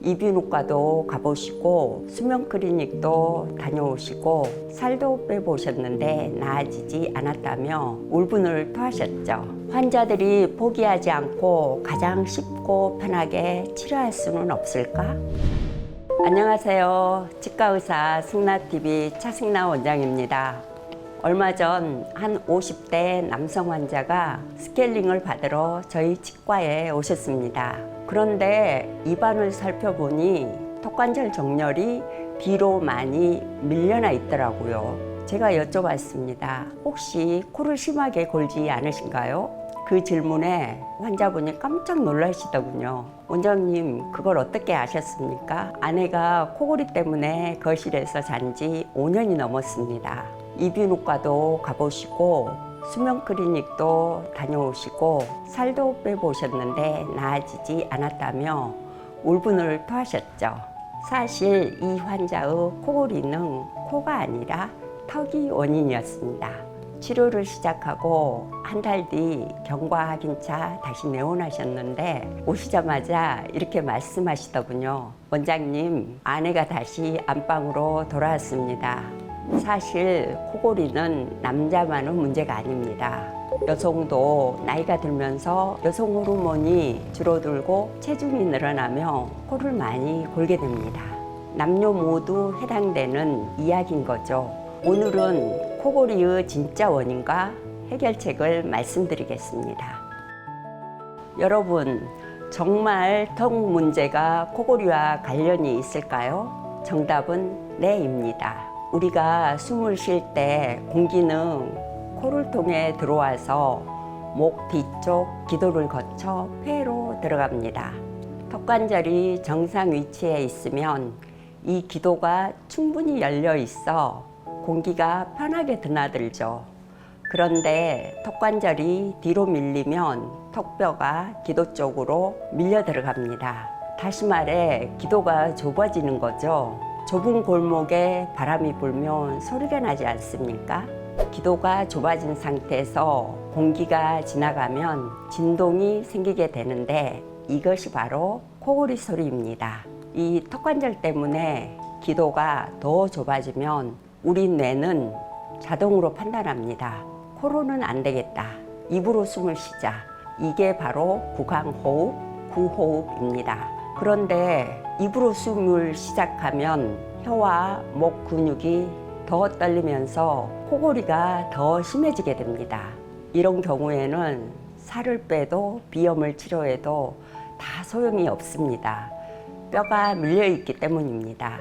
이비인후과도 가보시고 수면 클리닉도 다녀오시고 살도 빼보셨는데 나아지지 않았다며 울분을 토하셨죠. 환자들이 포기하지 않고 가장 쉽고 편하게 치료할 수는 없을까? 안녕하세요. 치과의사 승나TV 차승나 원장입니다. 얼마 전 한 50대 남성 환자가 스케일링을 받으러 저희 치과에 오셨습니다. 그런데 입안을 살펴보니 턱관절 정렬이 뒤로 많이 밀려나 있더라고요. 제가 여쭤봤습니다. 혹시 코를 심하게 골지 않으신가요? 그 질문에 환자분이 깜짝 놀라시더군요. 원장님, 그걸 어떻게 아셨습니까? 아내가 코골이 때문에 거실에서 잔 지 5년이 넘었습니다. 이비인후과도 가보시고 수면 클리닉도 다녀오시고 살도 빼보셨는데 나아지지 않았다며 울분을 토하셨죠. 사실 이 환자의 코골이는 코가 아니라 턱이 원인이었습니다. 치료를 시작하고 한 달 뒤 경과 확인차 다시 내원하셨는데 오시자마자 이렇게 말씀하시더군요. 원장님, 아내가 다시 안방으로 돌아왔습니다. 사실 코골이는 남자만의 문제가 아닙니다. 여성도 나이가 들면서 여성 호르몬이 줄어들고 체중이 늘어나며 코를 많이 골게 됩니다. 남녀 모두 해당되는 이야기인 거죠. 오늘은 코골이의 진짜 원인과 해결책을 말씀드리겠습니다. 여러분, 정말 턱 문제가 코골이와 관련이 있을까요? 정답은 네입니다. 우리가 숨을 쉴 때 공기는 코를 통해 들어와서 목 뒤쪽 기도를 거쳐 폐로 들어갑니다. 턱관절이 정상 위치에 있으면 이 기도가 충분히 열려 있어 공기가 편하게 드나들죠. 그런데 턱관절이 뒤로 밀리면 턱뼈가 기도 쪽으로 밀려 들어갑니다. 다시 말해 기도가 좁아지는 거죠. 좁은 골목에 바람이 불면 소리가 나지 않습니까? 기도가 좁아진 상태에서 공기가 지나가면 진동이 생기게 되는데 이것이 바로 코골이 소리입니다. 이 턱관절 때문에 기도가 더 좁아지면 우리 뇌는 자동으로 판단합니다. 코로는 안 되겠다. 입으로 숨을 쉬자. 이게 바로 구강호흡, 구호흡입니다. 그런데 입으로 숨을 시작하면 혀와 목 근육이 더 떨리면서 코골이가 더 심해지게 됩니다. 이런 경우에는 살을 빼도 비염을 치료해도 다 소용이 없습니다. 뼈가 밀려있기 때문입니다.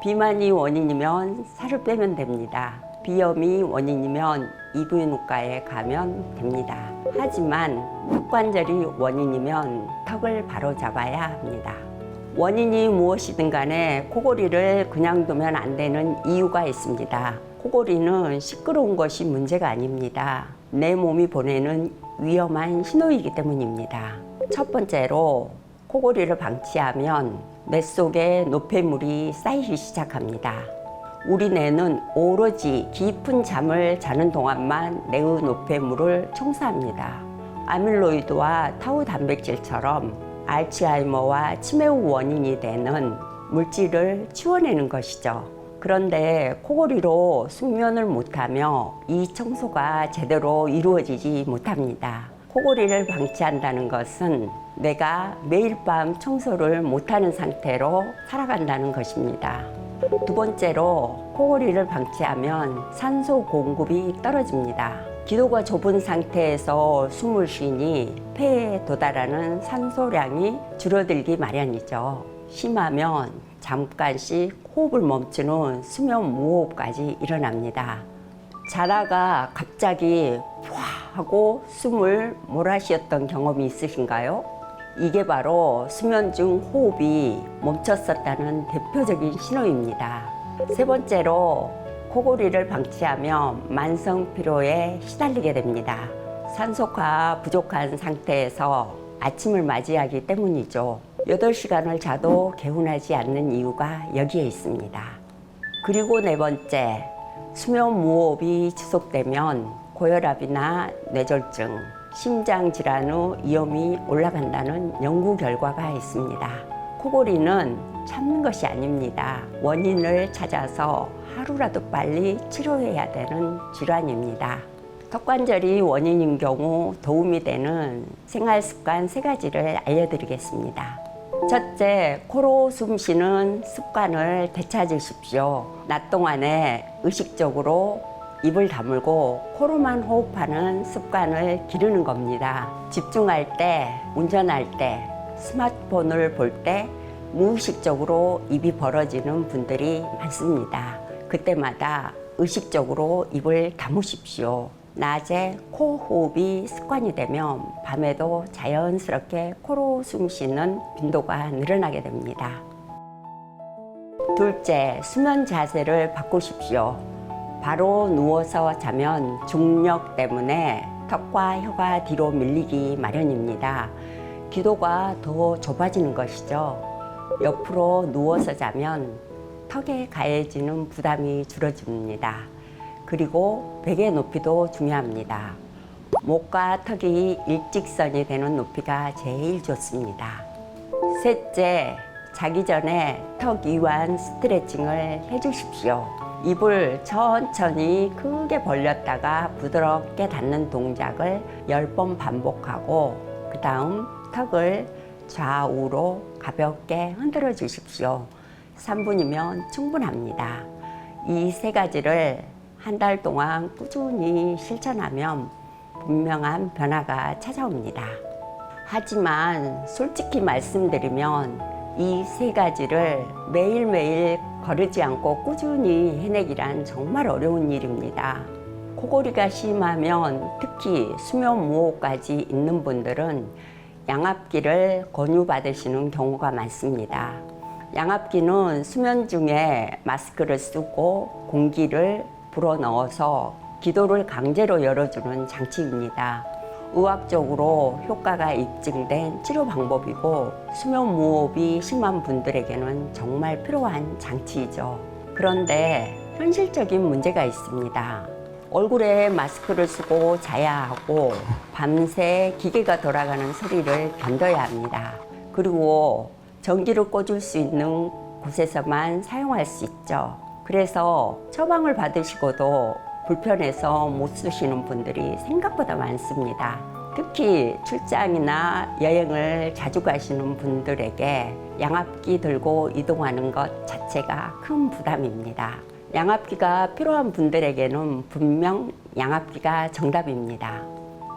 비만이 원인이면 살을 빼면 됩니다. 비염이 원인이면 이비인후과에 가면 됩니다. 하지만 턱관절이 원인이면 턱을 바로 잡아야 합니다. 원인이 무엇이든 간에 코골이를 그냥 두면 안 되는 이유가 있습니다. 코골이는 시끄러운 것이 문제가 아닙니다. 내 몸이 보내는 위험한 신호이기 때문입니다. 첫 번째로 코골이를 방치하면 뇌 속에 노폐물이 쌓이기 시작합니다. 우리 뇌는 오로지 깊은 잠을 자는 동안만 뇌의 노폐물을 청소합니다. 아밀로이드와 타우 단백질처럼 알츠하이머와 치매의 원인이 되는 물질을 치워내는 것이죠. 그런데 코골이로 숙면을 못하며 이 청소가 제대로 이루어지지 못합니다. 코골이를 방치한다는 것은 뇌가 매일 밤 청소를 못하는 상태로 살아간다는 것입니다. 두 번째로 코골이를 방치하면 산소 공급이 떨어집니다. 기도가 좁은 상태에서 숨을 쉬니 폐에 도달하는 산소량이 줄어들기 마련이죠. 심하면 잠깐씩 호흡을 멈추는 수면 무호흡까지 일어납니다. 자다가 갑자기 와 하고 숨을 몰아쉬었던 경험이 있으신가요? 이게 바로 수면 중 호흡이 멈췄었다는 대표적인 신호입니다. 세 번째로 코골이를 방치하면 만성 피로에 시달리게 됩니다. 산소가 부족한 상태에서 아침을 맞이하기 때문이죠. 8시간을 자도 개운하지 않는 이유가 여기에 있습니다. 그리고 네 번째, 수면 무호흡이 지속되면 고혈압이나 뇌졸중, 심장 질환의 위험이 올라간다는 연구 결과가 있습니다. 코골이는 참는 것이 아닙니다. 원인을 찾아서 하루라도 빨리 치료해야 되는 질환입니다. 턱관절이 원인인 경우 도움이 되는 생활습관 3가지를 알려드리겠습니다. 첫째, 코로 숨 쉬는 습관을 되찾으십시오. 낮 동안에 의식적으로 입을 다물고 코로만 호흡하는 습관을 기르는 겁니다. 집중할 때, 운전할 때, 스마트폰을 볼 때 무의식적으로 입이 벌어지는 분들이 많습니다. 그때마다 의식적으로 입을 다무십시오. 낮에 코 호흡이 습관이 되면 밤에도 자연스럽게 코로 숨 쉬는 빈도가 늘어나게 됩니다. 둘째, 수면 자세를 바꾸십시오. 바로 누워서 자면 중력 때문에 턱과 혀가 뒤로 밀리기 마련입니다. 기도가 더 좁아지는 것이죠. 옆으로 누워서 자면 턱에 가해지는 부담이 줄어집니다. 그리고 베개 높이도 중요합니다. 목과 턱이 일직선이 되는 높이가 제일 좋습니다. 셋째, 자기 전에 턱 이완 스트레칭을 해주십시오. 입을 천천히 크게 벌렸다가 부드럽게 닫는 동작을 10번 반복하고 그 다음 턱을 좌우로 가볍게 흔들어 주십시오. 3분이면 충분합니다. 이 3가지를 한 달 동안 꾸준히 실천하면 분명한 변화가 찾아옵니다. 하지만 솔직히 말씀드리면 이 3가지를 매일매일 거르지 않고 꾸준히 해내기란 정말 어려운 일입니다. 코골이가 심하면 특히 수면 무호흡까지 있는 분들은 양압기를 권유받으시는 경우가 많습니다. 양압기는 수면 중에 마스크를 쓰고 공기를 불어넣어서 기도를 강제로 열어주는 장치입니다. 의학적으로 효과가 입증된 치료 방법이고 수면 무호흡이 심한 분들에게는 정말 필요한 장치이죠. 그런데 현실적인 문제가 있습니다. 얼굴에 마스크를 쓰고 자야 하고 밤새 기계가 돌아가는 소리를 견뎌야 합니다. 그리고 전기를 꽂을 수 있는 곳에서만 사용할 수 있죠. 그래서 처방을 받으시고도 불편해서 못 쓰시는 분들이 생각보다 많습니다. 특히 출장이나 여행을 자주 가시는 분들에게 양압기 들고 이동하는 것 자체가 큰 부담입니다. 양압기가 필요한 분들에게는 분명 양압기가 정답입니다.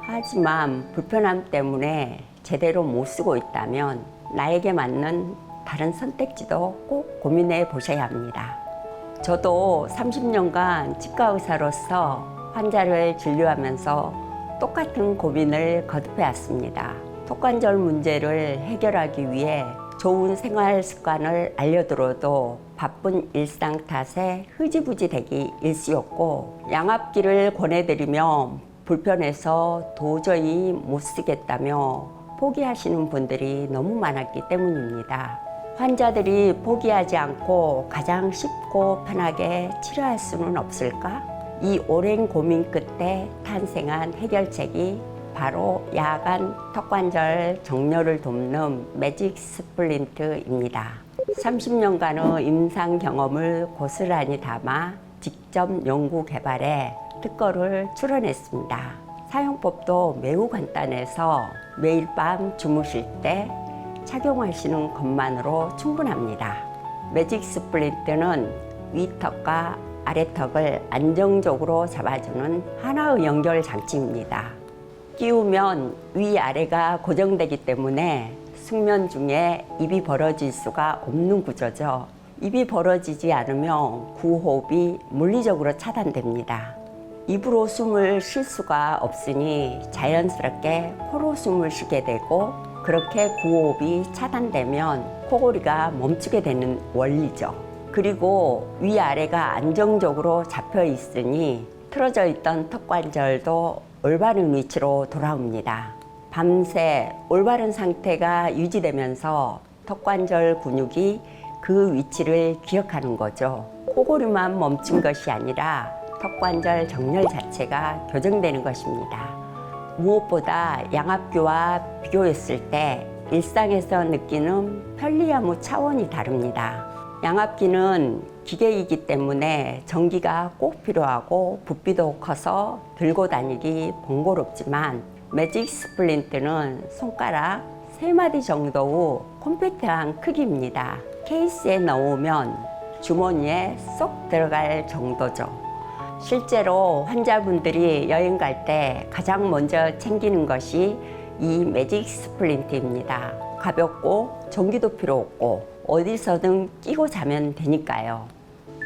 하지만 불편함 때문에 제대로 못 쓰고 있다면 나에게 맞는 다른 선택지도 꼭 고민해 보셔야 합니다. 저도 30년간 치과 의사로서 환자를 진료하면서 똑같은 고민을 거듭해 왔습니다. 턱관절 문제를 해결하기 위해 좋은 생활 습관을 알려들어도 바쁜 일상 탓에 흐지부지 되기 일쑤였고 양압기를 권해드리면 불편해서 도저히 못 쓰겠다며 포기하시는 분들이 너무 많았기 때문입니다. 환자들이 포기하지 않고 가장 쉽고 편하게 치료할 수는 없을까? 이 오랜 고민 끝에 탄생한 해결책이 바로 야간 턱관절 정렬을 돕는 매직 스플린트입니다. 30년간의 임상 경험을 고스란히 담아 직접 연구 개발해 특허를 출원했습니다. 사용법도 매우 간단해서 매일 밤 주무실 때 착용하시는 것만으로 충분합니다. 매직 스플린트는 위턱과 아래턱을 안정적으로 잡아주는 하나의 연결 장치입니다. 끼우면 위아래가 고정되기 때문에 숙면 중에 입이 벌어질 수가 없는 구조죠. 입이 벌어지지 않으면 구호흡이 물리적으로 차단됩니다. 입으로 숨을 쉴 수가 없으니 자연스럽게 코로 숨을 쉬게 되고 그렇게 구호흡이 차단되면 코골이가 멈추게 되는 원리죠. 그리고 위아래가 안정적으로 잡혀 있으니 틀어져 있던 턱관절도 올바른 위치로 돌아옵니다. 밤새 올바른 상태가 유지되면서 턱관절 근육이 그 위치를 기억하는 거죠. 코골이만 멈춘 것이 아니라 턱관절 정렬 자체가 교정되는 것입니다. 무엇보다 양압기와 비교했을 때 일상에서 느끼는 편리함의 차원이 다릅니다. 양압기는 기계이기 때문에 전기가 꼭 필요하고 부피도 커서 들고 다니기 번거롭지만 매직 스플린트는 손가락 3마디 정도의 컴팩트한 크기입니다. 케이스에 넣으면 주머니에 쏙 들어갈 정도죠. 실제로 환자분들이 여행 갈 때 가장 먼저 챙기는 것이 이 매직 스플린트입니다. 가볍고 전기도 필요 없고 어디서든 끼고 자면 되니까요.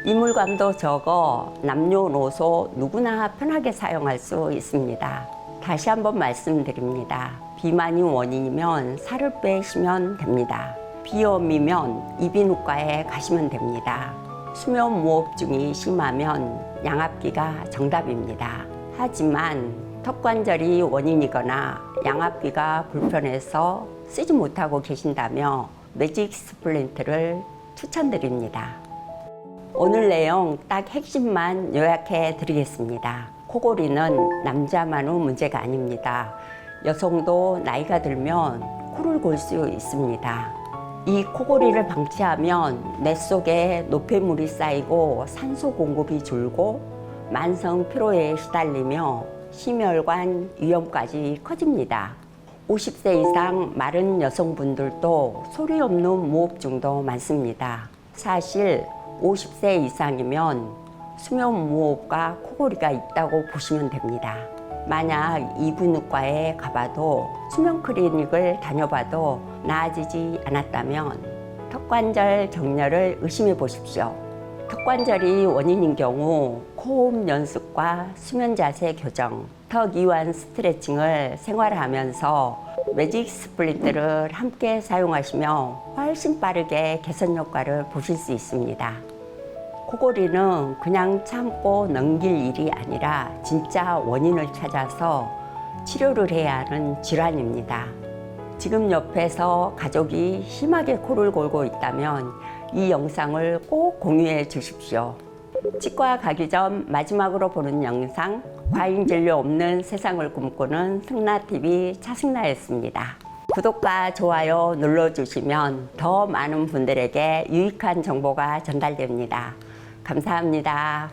이물감도 적어 남녀노소 누구나 편하게 사용할 수 있습니다. 다시 한번 말씀드립니다. 비만이 원인이면 살을 빼시면 됩니다. 비염이면 이비인후과에 가시면 됩니다. 수면 무호흡증이 심하면 양압기가 정답입니다. 하지만 턱관절이 원인이거나 양압기가 불편해서 쓰지 못하고 계신다면 매직 스플린트를 추천드립니다. 오늘 내용 딱 핵심만 요약해 드리겠습니다. 코골이는 남자만의 문제가 아닙니다. 여성도 나이가 들면 코를 골 수 있습니다. 이 코골이를 방치하면 뇌 속에 노폐물이 쌓이고 산소 공급이 줄고 만성 피로에 시달리며 심혈관 위험까지 커집니다. 50세 이상 마른 여성분들도 소리 없는 무호흡증도 많습니다. 사실 50세 이상이면 수면 무호흡과 코골이가 있다고 보시면 됩니다. 만약 이비인후과에 가봐도 수면 클리닉을 다녀봐도 나아지지 않았다면 턱관절 정렬을 의심해 보십시오. 턱관절이 원인인 경우 코호흡 연습과 수면 자세 교정, 턱 이완 스트레칭을 생활하면서 매직 스플린트를 함께 사용하시면 훨씬 빠르게 개선 효과를 보실 수 있습니다. 코골이는 그냥 참고 넘길 일이 아니라 진짜 원인을 찾아서 치료를 해야 하는 질환입니다. 지금 옆에서 가족이 심하게 코를 골고 있다면 이 영상을 꼭 공유해 주십시오. 치과 가기 전 마지막으로 보는 영상, 과잉진료 없는 세상을 꿈꾸는 승라TV 차승라였습니다. 구독과 좋아요 눌러주시면 더 많은 분들에게 유익한 정보가 전달됩니다. 감사합니다.